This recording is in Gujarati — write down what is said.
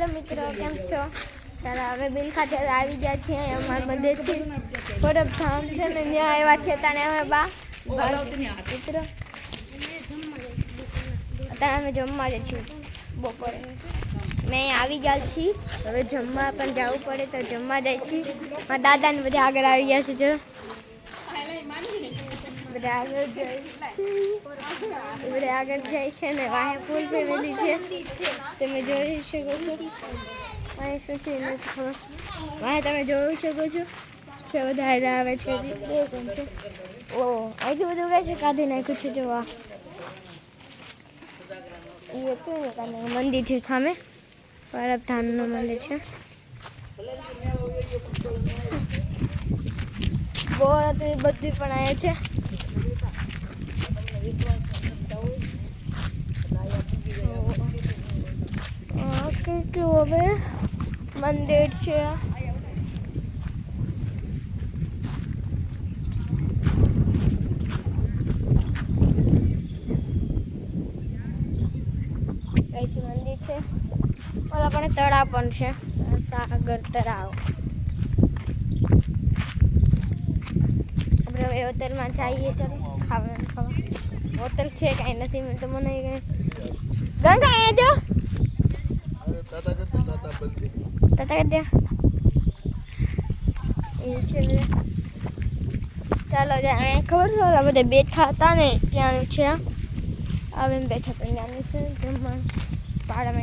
હેલો મિત્રો, કેમ છો? ચાલો હવે બિલ ખાતે આવી ગયા છીએ અમારા મંદિરથી બરફ ધામ છે ને ત્યાં આવ્યા છે. તાને અમે મિત્રો અત્યારે અમે જમવા જ છીએ બપોરે. મેં આવી ગયા છીએ, હવે જમવા પણ જવું પડે તો જમવા જાય છીએ. મારા દાદાને બધા આગળ આવી ગયા છે. જો બધા આગળ જાય છે ને વાહે ફૂલ ફેમિલી છે, તમે જોઈ શકો છો. વાહે શું છે નથી ખબર, વાહે તમે જોઈ શકો છો છે બધા હાલ્યા આવે છે. ઓ અહીંથી બધું કહે છે કાઢી નાખ્યું છે. જોવા એ હતું ને કાને મંદિર છે સામે, બરફધામનું મંદિર છે. બોર હતું એ બધું પણ આવે છે. કેટલું હવે મંદિર છે. મંદિર છે, ઓલા પણ તળાવ પણ છે, સાગર તળાવ. આપણે હવે હોટલમાં જઈએ. ચાલો ખાવાનું હોટલ છે કાંઈ નથી. મને તો મને ગંગા એ જો તાતા ત્યાં એ છે. ચાલો જાય ખબર છે ઓલા બધા બેઠા હતા ને ત્યાંનું છે. હવે બેઠા હતા ત્યાંનું છે જમવાનું. ભાડામાં